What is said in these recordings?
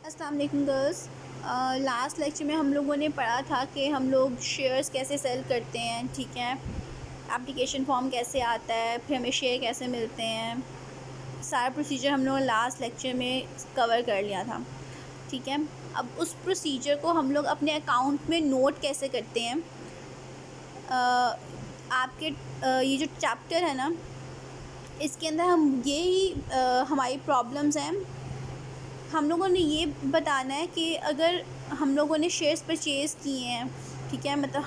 अस्सलाम वालेकुम girls. Last lecture में हम लोगों ने पढ़ा था कि हम लोग शेयर्स कैसे सेल करते हैं, ठीक है। एप्लीकेशन फॉर्म कैसे आता है, फिर हमें शेयर कैसे मिलते हैं, सारा प्रोसीजर हम लोगों ने लास्ट लेक्चर में कवर कर लिया था, ठीक है। अब उस प्रोसीजर को हम लोग अपने अकाउंट में नोट कैसे करते हैं। आपके ये जो चैप्टर है ना, इसके अंदर हम यही हमारी प्रॉब्लम्स हैं। हम लोगों ने ये बताना है कि अगर हम लोगों ने शेयर्स परचेज़ किए हैं, ठीक है, मतलब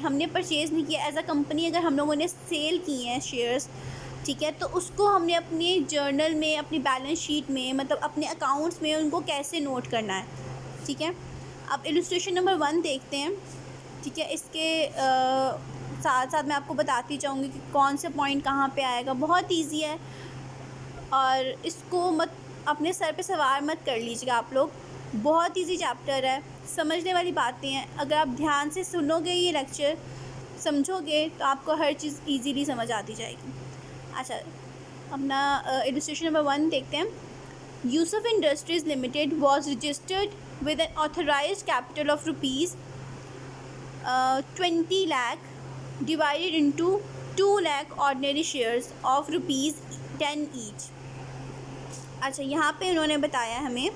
हमने परचेज़ नहीं किया एज अ कंपनी, अगर हम लोगों ने सेल किए हैं शेयर्स, ठीक है, तो उसको हमने अपने जर्नल में, अपनी बैलेंस शीट में, मतलब अपने अकाउंट्स में उनको कैसे नोट करना है, ठीक है। अब इलस्ट्रेशन नंबर 1 देखते हैं, ठीक है। इसके साथ साथ मैं आपको बताती जाऊँगी कि कौन से पॉइंट कहाँ पे आएगा। बहुत ईजी है और इसको मत अपने सर पे सवार मत कर लीजिएगा आप लोग। बहुत ईजी चैप्टर है, समझने वाली बातें हैं। अगर आप ध्यान से सुनोगे, ये लेक्चर समझोगे, तो आपको हर चीज़ इजीली समझ आती जाएगी। अच्छा, अपना इलस्ट्रेशन नंबर 1 देखते हैं। Yusuf industries limited was registered with N authorised capital of rupees 20 lakh divided into 2 lakh ordinary shares of rupees 10 each। अच्छा, यहाँ पे उन्होंने बताया हमें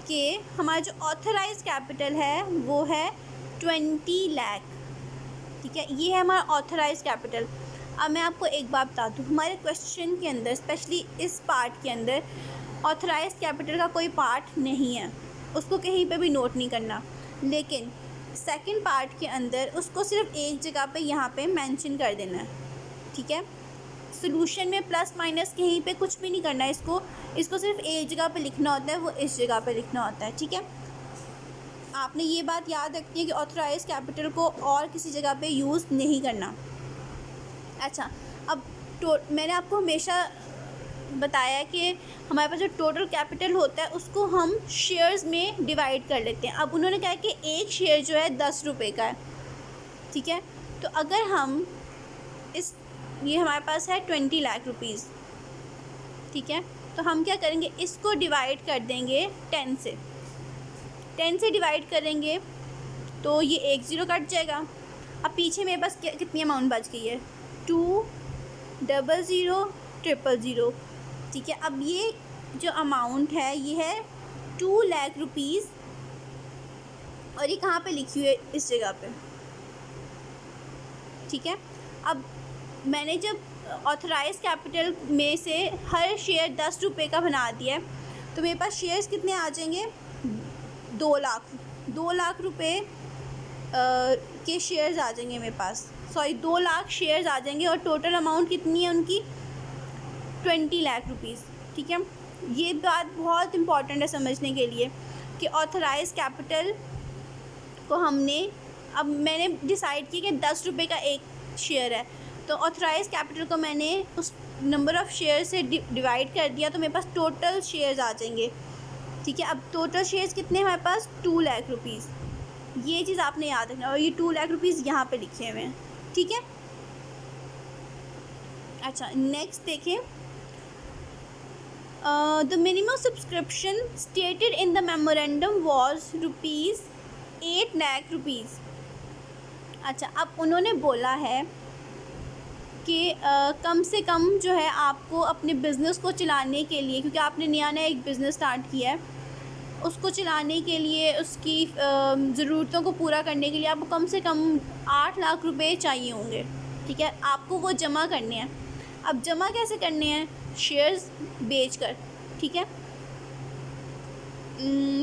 कि हमारा जो ऑथराइज कैपिटल है वो है 20 लाख, ठीक है। ये है हमारा ऑथराइज कैपिटल। अब मैं आपको एक बात बता दूँ, हमारे क्वेश्चन के अंदर, स्पेशली इस पार्ट के अंदर, ऑथराइज कैपिटल का कोई पार्ट नहीं है, उसको कहीं पे भी नोट नहीं करना। लेकिन सेकंड पार्ट के अंदर उसको सिर्फ एक जगह पे यहाँ पे मेंशन कर देना है, ठीक है। सोल्यूशन में प्लस माइनस कहीं पे कुछ भी नहीं करना है, इसको सिर्फ एक जगह पे लिखना होता है, वो इस जगह पे लिखना होता है, ठीक है। आपने ये बात याद रखनी है कि ऑथराइज कैपिटल को और किसी जगह पे यूज़ नहीं करना। अच्छा, अब मैंने आपको हमेशा बताया कि हमारे पास जो टोटल कैपिटल होता है उसको हम शेयर्स में डिवाइड कर लेते हैं। अब उन्होंने कहा कि एक शेयर जो है 10 रुपये का है, ठीक है। तो अगर हम ये हमारे पास है 20 लाख रुपीज़, ठीक है। तो हम क्या करेंगे, इसको डिवाइड कर देंगे 10 से डिवाइड करेंगे तो ये एक ज़ीरो कट जाएगा। अब पीछे मेरे पास कितनी अमाउंट बच गई है, 2000000, ठीक है। अब ये जो अमाउंट है ये है 2 लाख रुपीज़, और ये कहाँ पे लिखी हुई है, इस जगह पे, ठीक है। अब मैंने जब ऑथराइज कैपिटल में से हर शेयर 10 रुपये का बना दिया है, तो मेरे पास शेयर्स कितने आ जाएंगे, 2 लाख रुपये के शेयर्स आ जाएंगे मेरे पास, 2 लाख शेयर्स आ जाएंगे, और टोटल अमाउंट कितनी है उनकी, 20 लाख रुपीज़, ठीक है। ये बात बहुत इम्पॉर्टेंट है समझने के लिए कि ऑथराइज कैपिटल को अब मैंने डिसाइड किया कि 10 रुपये का एक शेयर है, तो ऑथराइज कैपिटल को मैंने उस नंबर ऑफ़ शेयर से डिवाइड कर दिया, तो मेरे पास टोटल शेयर्स आ जाएंगे, ठीक है। अब टोटल शेयर्स कितने हैं हमारे पास, 2 लाख रुपीज़। ये चीज़ आपने याद रखना, और ये 2 लाख रुपीज़ यहाँ पे लिखे हुए हैं, ठीक है। अच्छा, नेक्स्ट देखें। The minimum subscription stated in the memorandum was ₹8 lakh. अच्छा, अब उन्होंने बोला है कि कम से कम जो है आपको अपने बिज़नेस को चलाने के लिए, क्योंकि आपने नया एक बिज़नेस स्टार्ट किया है, उसको चलाने के लिए, उसकी ज़रूरतों को पूरा करने के लिए आपको कम से कम 8 लाख रुपए चाहिए होंगे, ठीक है। आपको वो जमा करने हैं। अब जमा कैसे करने हैं, शेयर्स बेच कर, ठीक है।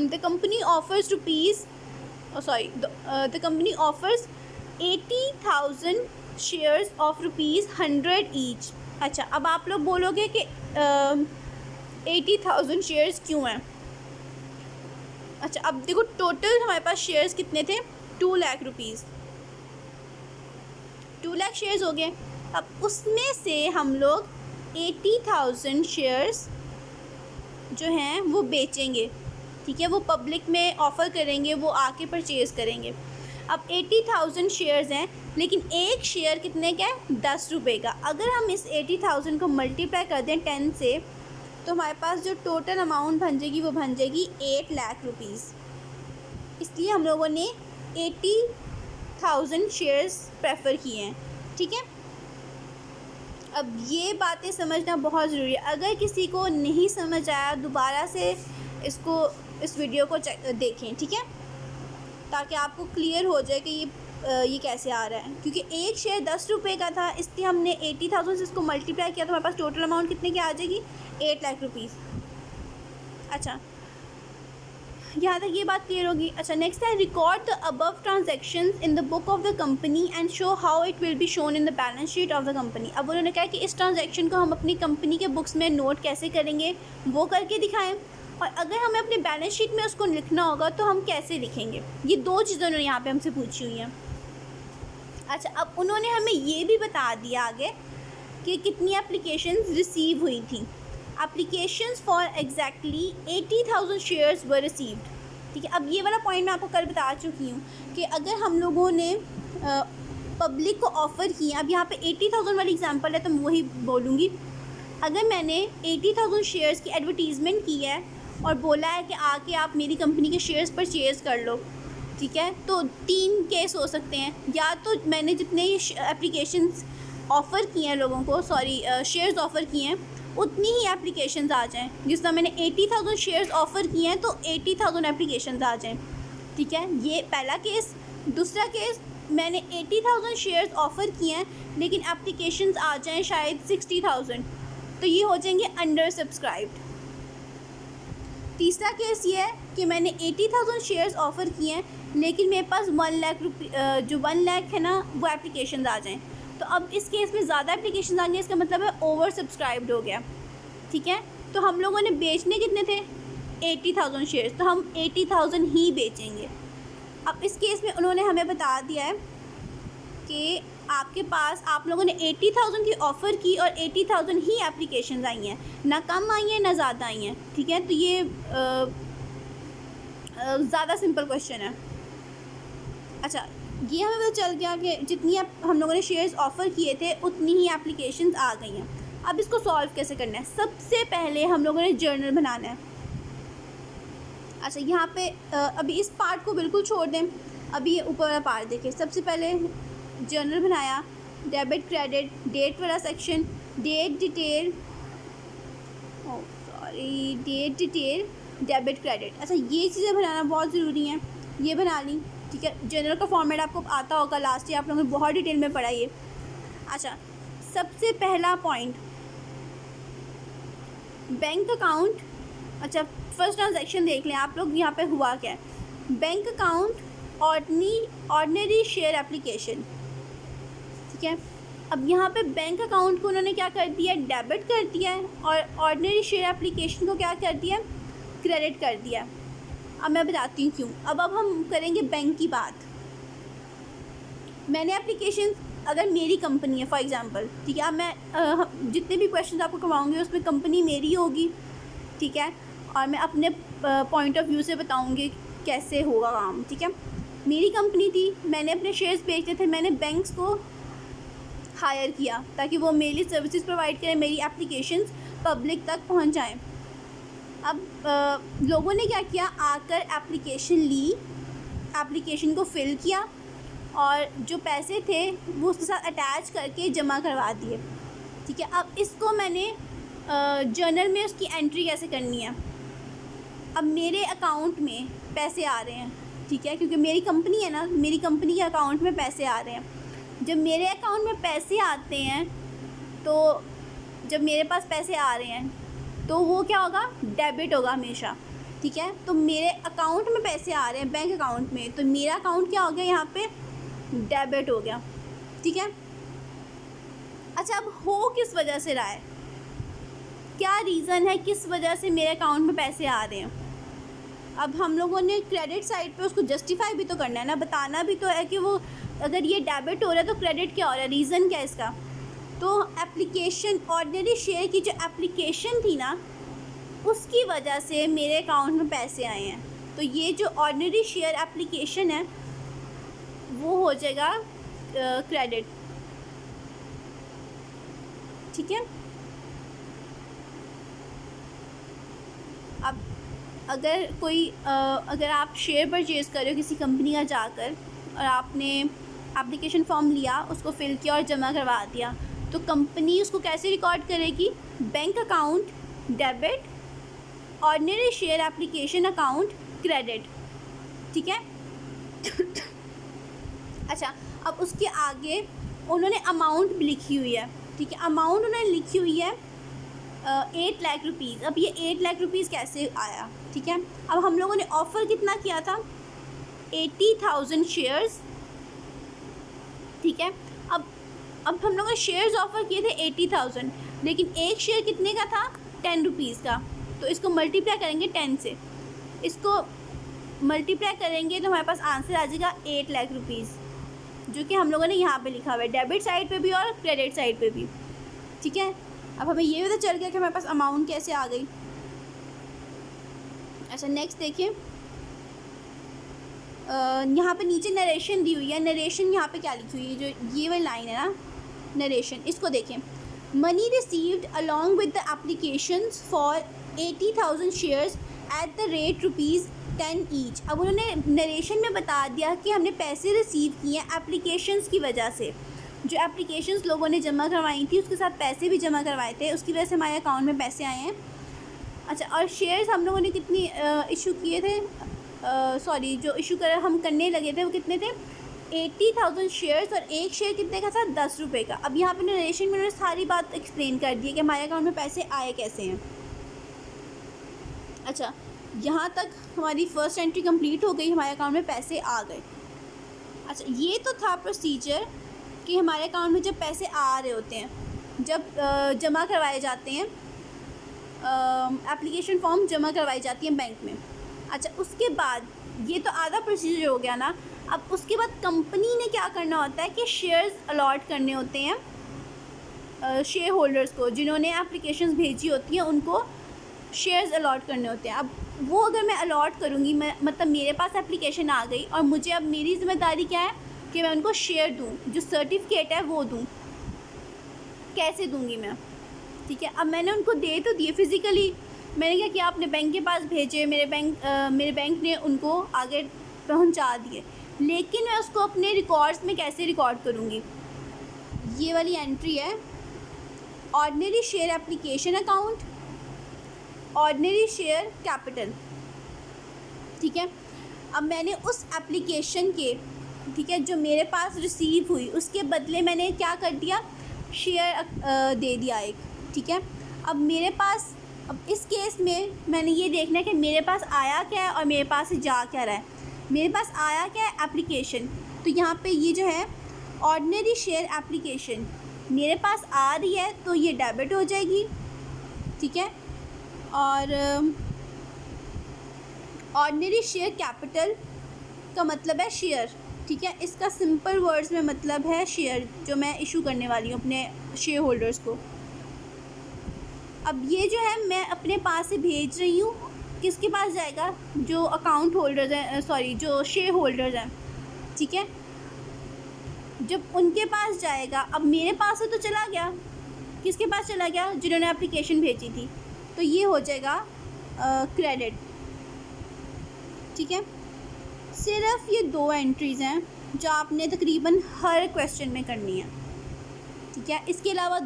The company offers the company offers 80,000 shares of ₹100 each. अच्छा, अब आप लोग बोलोगे कि 80,000 शेयर्स क्यों हैं। अच्छा, अब देखो टोटल हमारे पास शेयर्स कितने थे, 2 लाख रुपीज़, 2 लाख शेयर्स हो गए। अब उसमें से हम लोग 80,000 शेयर्स जो हैं वो बेचेंगे, ठीक है। वो पब्लिक में ऑफ़र करेंगे, वो आके परचेज़ करेंगे। अब 80,000 शेयर्स हैं, लेकिन एक शेयर कितने का है, 10 रुपये का। अगर हम इस 80,000 को मल्टीप्लाई कर दें 10 से, तो हमारे पास जो टोटल अमाउंट बन जाएगी वो बन जाएगी 8 लाख रुपीज़। इसलिए हम लोगों ने 80,000 शेयर्स प्रेफर किए हैं। ठीक है, अब ये बातें समझना बहुत ज़रूरी है। अगर किसी को नहीं समझ आया दोबारा से इस वीडियो को देखें, ठीक है, ताकि आपको क्लियर हो जाए कि ये कैसे आ रहा है। क्योंकि एक शेयर 10 रुपये का था, इसलिए हमने 80,000 से इसको मल्टीप्लाई किया तो हमारे पास टोटल अमाउंट कितने की आ जाएगी, 8 लाख रुपीज़। अच्छा, यहाँ तक ये बात क्लियर होगी। अच्छा, नेक्स्ट है record the above transactions in the book of the company and show how it will be shown in the balance sheet of the company. अब उन्होंने कहा कि इस ट्रांजैक्शन को हम अपनी कंपनी के बुक्स में नोट कैसे करेंगे, वो करके दिखाएं, और अगर हमें अपनी बैलेंस शीट में उसको लिखना होगा तो हम कैसे लिखेंगे। ये दो चीज़ें उन्होंने यहाँ पे हमसे पूछी हुई हैं। अच्छा, अब उन्होंने हमें ये भी बता दिया आगे कि कितनी एप्लीकेशंस रिसीव हुई थी। Applications for exactly 80,000 shares were received. ठीक है, अब ये वाला पॉइंट मैं आपको कल बता चुकी हूँ कि अगर हम लोगों ने पब्लिक को ऑफ़र किया, अब यहाँ पे 80,000 वाली एग्जांपल है तो मैं वही बोलूँगी। अगर मैंने 80,000 शेयर्स की एडवर्टीज़मेंट की है और बोला है कि आके आप मेरी कंपनी के शेयर्स परचेज़ कर लो, ठीक है, तो 3 केस हो सकते हैं। या तो मैंने जितने एप्लीकेशंस ऑफ़र किए हैं लोगों को, शेयर्स ऑफ़र किए हैं, उतनी ही एप्लीकेशंस आ जाएं। जिस तरह मैंने 80,000 शेयर्स ऑफ़र किए हैं तो 80,000 एप्लीकेशंस आ जाएं। ठीक है, ये पहला केस। दूसरा केस, मैंने 80,000 शेयर्स ऑफ़र किए हैं लेकिन एप्लीकेशंस आ जाएं शायद 60,000, तो ये हो जाएंगे अंडर सब्सक्राइब्ड। तीसरा केस ये है कि मैंने 80,000 शेयर्स ऑफ़र किए हैं लेकिन मेरे पास 1 लाख जो 1 लाख है ना वो एप्लीकेशंस आ जाएं। तो अब इस केस में ज़्यादा एप्लीकेशन आ गए, इसका मतलब है ओवर सब्सक्राइब्ड हो गया। ठीक है, तो हम लोगों ने बेचने कितने थे, 80,000 शेयर्स, तो हम 80,000 ही बेचेंगे। अब इस केस में उन्होंने हमें बता दिया है कि आपके पास, आप लोगों ने 80,000 की ऑफ़र की और 80,000 ही एप्लीकेशन आई हैं, ना कम आई हैं ना ज़्यादा आई हैं। ठीक है, तो ये ज़्यादा सिंपल क्वेश्चन है। अच्छा, ये हमें पता चल गया कि जितनी हम लोगों ने शेयर्स ऑफ़र किए थे उतनी ही एप्लीकेशंस आ गई हैं। अब इसको सॉल्व कैसे करना है, सबसे पहले हम लोगों ने जर्नल बनाना है। अच्छा, यहाँ पे अभी इस पार्ट को बिल्कुल छोड़ दें, अभी ये ऊपर वाला पार्ट देखें। सबसे पहले जर्नल बनाया, डेबिट क्रेडिट, डेट वाला section, date detail, date detail, debit credit. अच्छा, ये चीज़ें बनाना बहुत ज़रूरी हैं, ये बना ली। ठीक है, जनरल का फॉर्मेट आपको आता होगा, लास्ट ईयर आप लोगों ने बहुत डिटेल में पढ़ा ये। अच्छा, सबसे पहला पॉइंट, बैंक अकाउंट। अच्छा, फर्स्ट ट्रांजैक्शन देख लें आप लोग, यहाँ पे हुआ क्या है। Bank account, ordinary share application. ठीक है, अब यहाँ पे बैंक अकाउंट को उन्होंने क्या कर दिया, डेबिट कर दिया है, और ऑर्डिनरी शेयर एप्लीकेशन को क्या कर दिया, क्रेडिट कर दिया। अब मैं बताती हूँ क्यों। अब हम करेंगे बैंक की बात। मैंने एप्लीकेशन, अगर मेरी कंपनी है फॉर एग्जांपल, ठीक है, अब मैं जितने भी क्वेश्चन आपको करवाऊँगी उसमें कंपनी मेरी होगी, ठीक है, और मैं अपने पॉइंट ऑफ व्यू से बताऊँगी कैसे होगा काम। ठीक है, मेरी कंपनी थी, मैंने अपने शेयर्स बेचने थे, मैंने बैंक्स को हायर किया ताकि वो मेरी सर्विसेज प्रोवाइड करें, मेरी एप्लीकेशंस पब्लिक तक पहुंच जाएं। अब लोगों ने क्या किया, आकर एप्लीकेशन ली, एप्लीकेशन को फ़िल किया और जो पैसे थे वो उसके साथ अटैच करके जमा करवा दिए। ठीक है, अब इसको मैंने जर्नल में उसकी एंट्री कैसे करनी है। अब मेरे अकाउंट में पैसे आ रहे हैं, ठीक है, क्योंकि मेरी कंपनी है ना, मेरी कंपनी के अकाउंट में पैसे आ रहे हैं। जब मेरे अकाउंट में पैसे आते हैं, तो जब मेरे पास पैसे आ रहे हैं तो वो क्या होगा, डेबिट होगा हमेशा। ठीक है, तो मेरे अकाउंट में पैसे आ रहे हैं बैंक अकाउंट में, तो मेरा अकाउंट क्या हो गया, यहाँ पे डेबिट हो गया। ठीक है, अच्छा, अब हो किस वजह से रहा है, क्या रीज़न है किस वजह से मेरे अकाउंट में पैसे आ रहे हैं। अब हम लोगों ने क्रेडिट साइड पे उसको जस्टिफाई भी तो करना है ना, बताना भी तो है कि वो अगर ये डेबिट हो रहा है तो क्रेडिट क्या हो रहा है, रीज़न क्या है इसका। तो एप्लीकेशन, ऑर्डिनरी शेयर की जो एप्लीकेशन थी ना, उसकी वजह से मेरे अकाउंट में पैसे आए हैं। तो ये जो ऑर्डिनरी शेयर एप्लीकेशन है वो हो जाएगा क्रेडिट। ठीक है, अगर कोई अगर आप शेयर परचेज़ कर रहे हो किसी कंपनी का जाकर और आपने एप्लीकेशन फॉर्म लिया, उसको फिल किया और जमा करवा दिया, तो कंपनी उसको कैसे रिकॉर्ड करेगी? Bank account debit, ordinary share application account credit, ठीक है। अच्छा, अब उसके आगे उन्होंने अमाउंट भी लिखी हुई है, ठीक है। अमाउंट उन्होंने लिखी हुई है 8 लाख रुपीज़। अब ये 8 लाख रुपीज़ कैसे आया, ठीक है। अब हम लोगों ने ऑफ़र कितना किया था? 80,000 शेयर्स, ठीक है। अब हम लोगों ने शेयर्स ऑफ़र किए थे 80,000, लेकिन एक शेयर कितने का था? 10 रुपीज़ का। तो इसको मल्टीप्लाई करेंगे 10 से, इसको मल्टीप्लाई करेंगे तो हमारे पास आंसर आ जाएगा 8 लाख रुपीज़, जो कि हम लोगों ने यहाँ पे लिखा हुआ है, डेबिट साइड पे भी और क्रेडिट साइड पे भी, ठीक है। अब हमें ये पता चल गया कि हमारे पास अमाउंट कैसे आ गई। अच्छा, नेक्स्ट देखिए, यहाँ पे नीचे नरेशन दी हुई है। नरेशन यहाँ पे क्या लिखी हुई है? जो ये वाली लाइन है ना, नरेशन, इसको देखें। Money received along with the applications for 80,000 shares at the rate ₹10 each. अब उन्होंने नरेशन में बता दिया कि हमने पैसे रिसीव किए हैं एप्लीकेशंस की वजह से। जो एप्लीकेशंस लोगों ने जमा करवाई थी उसके साथ पैसे भी जमा करवाए थे, उसकी वजह से हमारे अकाउंट में पैसे आए हैं। अच्छा, और शेयर्स हम लोगों ने कितनी इशू किए थे? सॉरी, जो इशू हम करने लगे थे वो कितने थे? 80,000 शेयर्स, और एक शेयर कितने का था? 10 रुपये का। अब यहाँ पे नरेशन में उन्होंने सारी बात एक्सप्लेन कर दी है कि हमारे अकाउंट में पैसे आए कैसे हैं। अच्छा, यहाँ तक हमारी फ़र्स्ट एंट्री कंप्लीट हो गई, हमारे अकाउंट में पैसे आ गए। अच्छा, ये तो था प्रोसीजर कि हमारे अकाउंट में जब पैसे आ रहे होते हैं, जब जमा करवाए जाते हैं, एप्लीकेशन फॉर्म जमा करवाई जाती है बैंक में। अच्छा, उसके बाद ये तो आधा प्रोसीजर हो गया ना। अब उसके बाद कंपनी ने क्या करना होता है कि शेयर्स अलॉट करने होते हैं शेयर होल्डर्स को, जिन्होंने एप्लीकेशंस भेजी होती हैं उनको शेयर्स अलॉट करने होते हैं। अब वो अगर मैं अलॉट करूँगी, मैं मतलब मेरे पास एप्लीकेशन आ गई और मुझे अब मेरी ज़िम्मेदारी क्या है कि मैं उनको शेयर दूँ, जो सर्टिफिकेट है वो दूँ। कैसे दूँगी मैं? ठीक है, अब मैंने उनको दे तो दिए फिज़िकली, मैंने क्या किया, अपने बैंक के पास भेजे, मेरे बैंक ने उनको आगे पहुंचा दिए, लेकिन मैं उसको अपने रिकॉर्ड्स में कैसे रिकॉर्ड करूँगी? ये वाली एंट्री है, ordinary share application account, ordinary share capital, ठीक है। अब मैंने उस एप्लीकेशन के, ठीक है, जो मेरे पास रिसीव हुई, उसके बदले मैंने क्या कर दिया? शेयर दे दिया एक, ठीक है। अब मेरे पास, अब इस केस में मैंने ये देखना है कि मेरे पास आया क्या है और मेरे पास से जा क्या रहा है। मेरे पास आया क्या है? एप्लीकेशन। तो यहाँ पे ये जो है ऑर्डिनरी शेयर एप्लीकेशन मेरे पास आ रही है, तो ये डेबिट हो जाएगी, ठीक है। और ऑर्डिनरी शेयर कैपिटल का मतलब है शेयर, ठीक है। इसका सिंपल वर्ड्स में मतलब है शेयर, जो मैं इशू करने वाली हूँ अपने शेयर होल्डर्स को। अब ये जो है मैं अपने पास से भेज रही हूँ, किसके पास जाएगा? जो अकाउंट होल्डर्स हैं, सॉरी, जो शेयर होल्डर्स हैं, ठीक है। जब उनके पास जाएगा, अब मेरे पास से तो चला गया, किसके पास चला गया? जिन्होंने एप्लीकेशन भेजी थी, तो ये हो जाएगा क्रेडिट, ठीक है। सिर्फ ये 2 एंट्रीज़ हैं जो आपने तकरीबन हर क्वेश्चन में करनी है, ठीक है। इसके अलावा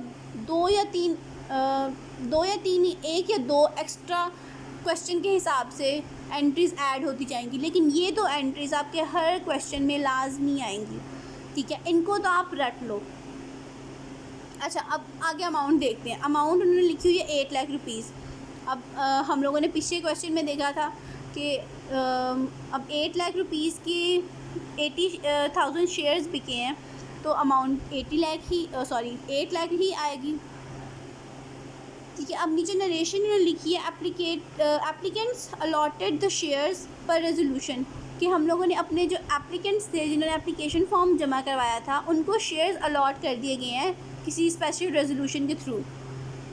2 या 3 1 या 2 एक्स्ट्रा क्वेश्चन के हिसाब से एंट्रीज़ ऐड होती जाएंगी, लेकिन ये 2 एंट्रीज़ आपके हर क्वेश्चन में लाजमी आएंगी, ठीक है। इनको तो आप रट लो। अच्छा, अब आगे अमाउंट देखते हैं। अमाउंट उन्होंने लिखी हुई है 8 लाख रुपीज़। अब हम लोगों ने पिछले क्वेश्चन में देखा था कि अब 8 लाख रुपीज़ की 80,000 शेयर्स बिके हैं, तो अमाउंट 8 लाख ही आएगी, ठीक है। अब नीचे नरेशन इन्होंने लिखी है, एप्लीकेंट्स अलॉटेड द शेयर्स पर रेजोल्यूशन, कि हम लोगों ने अपने जो एप्लीकेंट्स थे, जिन्होंने एप्लीकेशन फॉर्म जमा करवाया था, उनको शेयर्स अलॉट कर दिए गए हैं किसी स्पेशल रेजोल्यूशन के थ्रू,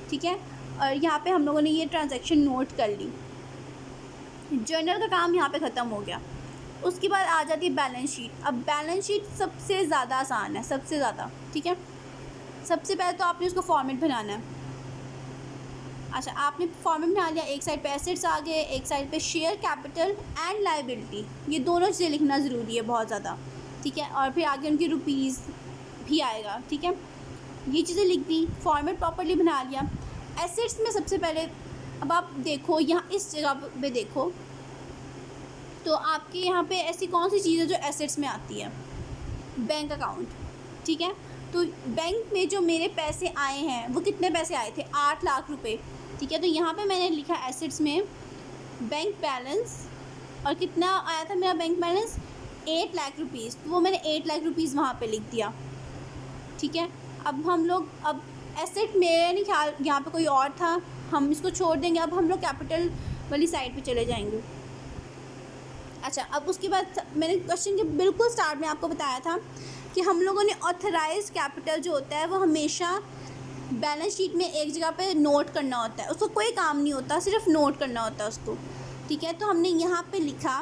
ठीक है। और यहाँ पे हम लोगों ने ये ट्रांजैक्शन नोट कर ली। जर्नल का काम यहाँ पे ख़त्म हो गया। उसके बाद आ जाती है बैलेंस शीट। अब बैलेंस शीट सबसे ज़्यादा आसान है, सबसे ज़्यादा, ठीक है। सबसे पहले तो आपने उसको फॉर्मेट बनाना है। अच्छा, आपने फॉर्मेट बना लिया, एक साइड पे एसेट्स आ गए, एक साइड पे शेयर कैपिटल एंड लायबिलिटी, ये दोनों चीज़ें लिखना ज़रूरी है बहुत ज़्यादा, ठीक है। और फिर आगे उनकी रुपीज़ भी आएगा, ठीक है। ये चीज़ें लिख दी, फॉर्मेट प्रॉपर्ली बना लिया। एसेट्स में सबसे पहले अब आप देखो यहाँ इस जगह पे देखो, तो आपके यहाँ पे ऐसी कौन सी चीज़ है जो एसेट्स में आती है? बैंक अकाउंट, ठीक है। तो बैंक में जो मेरे पैसे आए हैं वो कितने पैसे आए थे? 8 लाख रुपए, ठीक है। तो यहाँ पे मैंने लिखा एसेट्स में बैंक बैलेंस, और कितना आया था मेरा बैंक बैलेंस? 8 लाख रुपीज़। तो वो मैंने 8 लाख रुपीज़ वहाँ पे लिख दिया, ठीक है। अब हम लोग अब एसेट मेरे नहीं ख्याल यहाँ पे कोई और था, हम इसको छोड़ देंगे। अब हम लोग कैपिटल वाली साइड पे चले जाएंगे। अच्छा, अब उसके बाद मैंने क्वेश्चन के बिल्कुल स्टार्ट में आपको बताया था कि हम लोगों ने ऑथराइज कैपिटल जो होता है वो हमेशा बैलेंस शीट में एक जगह पे नोट करना होता है, उसको कोई काम नहीं होता, सिर्फ नोट करना होता है उसको, ठीक है। तो हमने यहाँ पे लिखा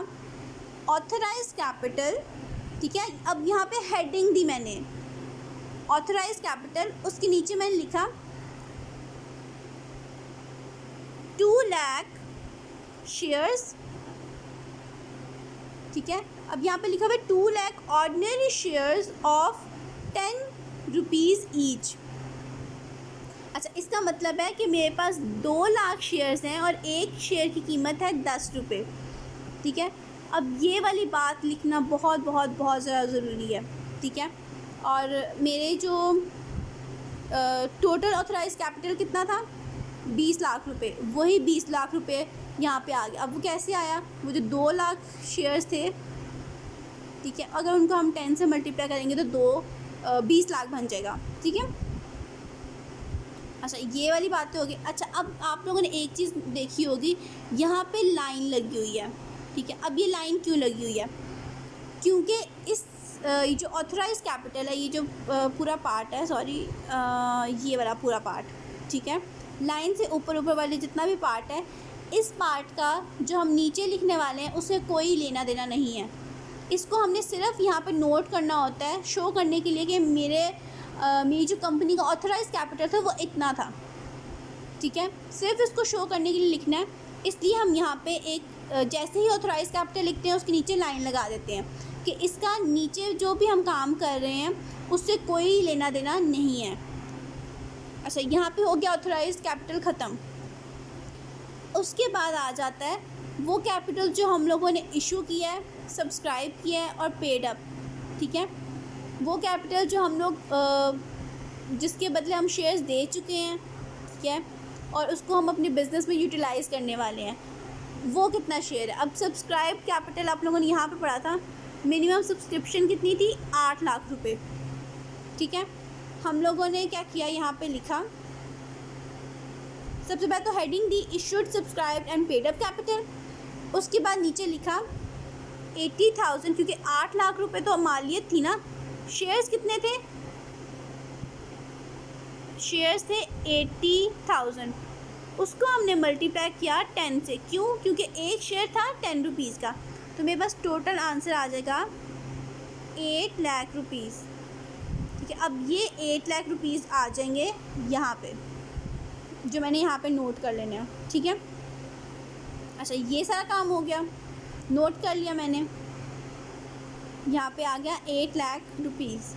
ऑथराइज कैपिटल, ठीक है। अब यहाँ पे हेडिंग दी मैंने ऑथराइज कैपिटल, उसके नीचे मैंने लिखा 2 लाख शेयर्स, ठीक है। अब यहाँ पे लिखा हुआ है 2 lakh ordinary shares of 10 rupees each. अच्छा, इसका मतलब है कि मेरे पास 2 लाख शेयर्स हैं और एक शेयर की कीमत है 10 रुपये, ठीक है। अब ये वाली बात लिखना बहुत बहुत बहुत ज़्यादा ज़रूरी है, ठीक है। और मेरे जो टोटल ऑथराइज कैपिटल कितना था? 20 लाख रुपए, वही 20 लाख रुपए यहाँ पे आ गया। अब वो कैसे आया? वो जो 2 लाख शेयर्स थे, ठीक है, अगर उनको हम 10 से मल्टीप्लाई करेंगे तो 20 लाख बन जाएगा, ठीक है। अच्छा, ये वाली बातें होगी। अच्छा, अब आप लोगों ने एक चीज़ देखी होगी, यहाँ पे लाइन लगी हुई है, ठीक है। अब ये लाइन क्यों लगी हुई है? क्योंकि इस ये जो ऑथराइज कैपिटल है, ये जो पूरा पार्ट है, सॉरी, ये वाला पूरा पार्ट, ठीक है, लाइन से ऊपर ऊपर वाले जितना भी पार्ट है, इस पार्ट का जो हम नीचे लिखने वाले हैं उससे कोई लेना देना नहीं है। इसको हमने सिर्फ यहाँ पे नोट करना होता है, शो करने के लिए कि मेरी जो कंपनी का ऑथराइज कैपिटल था वो इतना था, ठीक है। सिर्फ इसको शो करने के लिए लिखना है, इसलिए हम यहाँ पे एक जैसे ही ऑथराइज कैपिटल लिखते हैं उसके नीचे लाइन लगा देते हैं कि इसका नीचे जो भी हम काम कर रहे हैं उससे कोई लेना देना नहीं है। अच्छा, यहाँ पे हो गया ऑथराइज कैपिटल ख़त्म। उसके बाद आ जाता है वो कैपिटल जो हम लोगों ने इशू किया है, सब्सक्राइब किया है और पेड अप, ठीक है। वो कैपिटल जो हम लोग जिसके बदले हम शेयर्स दे चुके हैं, ठीक है, और उसको हम अपने बिज़नेस में यूटिलाइज़ करने वाले हैं, वो कितना शेयर है। अब सब्सक्राइब कैपिटल आप लोगों ने यहाँ पे पढ़ा था, मिनिमम सब्सक्रिप्शन कितनी थी? 8 लाख रुपए, ठीक है। हम लोगों ने क्या किया, यहाँ पे लिखा सबसे पहले तो heading the issued, subscribe and paid up capital. उसके बाद नीचे लिखा 80,000, क्योंकि 8 लाख रुपए तो मालियत थी ना। शेयर्स कितने थे? शेयर्स थे 80,000, उसको हमने मल्टीप्लाई किया 10 से। क्यों? क्योंकि एक शेयर था 10 रुपीज़ का, तो मेरे पास टोटल आंसर आ जाएगा 8 लाख रुपीज़, ठीक है। अब ये 8 लाख रुपीज़ आ जाएंगे यहाँ पे, जो मैंने यहाँ पे नोट कर लेने हैं, ठीक है। अच्छा, ये सारा काम हो गया, नोट कर लिया मैंने, यहाँ पे आ गया 8 लाख रुपीज़।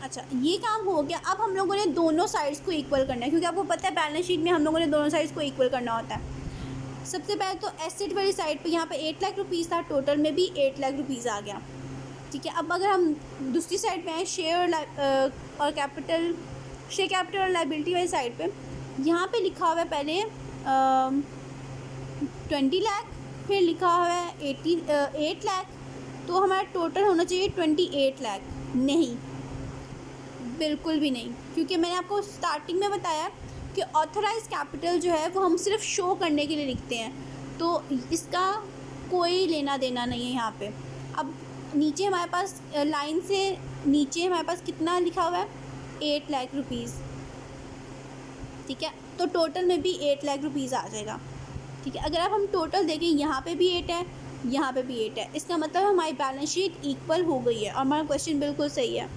अच्छा, ये काम हो गया। अब हम लोगों ने दोनों साइड्स को इक्वल करना है, क्योंकि आपको पता है बैलेंस शीट में हम लोगों ने दोनों साइड्स को इक्वल करना होता है। सबसे पहले तो एसेट वाली साइड पे यहाँ पे 8 लाख रुपीज़ था, टोटल में भी 8 लाख रुपीज़ आ गया, ठीक है। अब अगर हम दूसरी साइड पे आए, शेयर और कैपिटल, शेयर कैपिटल और लाइबिलिटी वाली साइड पे, यहाँ पे लिखा हुआ है पहले 20 लाख, फिर लिखा हुआ है 8 लाख, तो हमारा टोटल होना चाहिए 28 लाख। नहीं, बिल्कुल भी नहीं, क्योंकि मैंने आपको स्टार्टिंग में बताया कि ऑथराइज कैपिटल जो है वो हम सिर्फ शो करने के लिए लिखते हैं, तो इसका कोई लेना देना नहीं है यहाँ पे। अब नीचे हमारे पास लाइन से नीचे हमारे पास कितना लिखा हुआ है? 8 लाख रुपीज़, ठीक है। तो टोटल में भी 8 लाख रुपीज़ आ जाएगा, ठीक है। अगर अब हम टोटल देखें, यहाँ पे भी 8 है, यहाँ पे भी 8 है, इसका मतलब हमारी बैलेंस शीट इक्वल हो गई है और हमारा क्वेश्चन बिल्कुल सही है,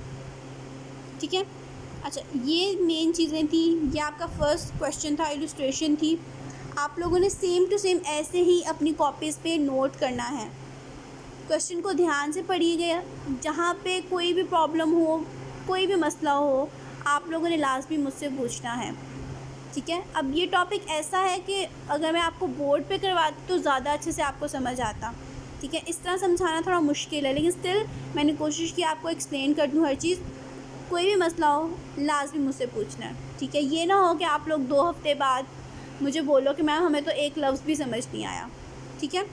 ठीक है। अच्छा, ये मेन चीज़ें थी। ये आपका फर्स्ट क्वेश्चन था, इलस्ट्रेशन थी। आप लोगों ने सेम टू सेम ऐसे ही अपनी कॉपीज़ पे नोट करना है। क्वेश्चन को ध्यान से पढ़िएगा। जहाँ पे कोई भी प्रॉब्लम हो, कोई भी मसला हो, आप लोगों ने लाजमी मुझसे पूछना है, ठीक है। अब ये टॉपिक ऐसा है कि अगर मैं आपको बोर्ड पे करवाती तो ज़्यादा अच्छे से आपको समझ आता, ठीक है। इस तरह समझाना थोड़ा मुश्किल है, लेकिन स्टिल मैंने कोशिश की आपको एक्सप्लेन कर दूँ हर चीज़। कोई भी मसला हो लाजमी मुझसे पूछना है, ठीक है। ये ना हो कि आप लोग 2 हफ्ते बाद मुझे बोलो कि मैम हमें तो एक लफ्ज़ भी समझ नहीं आया, ठीक है।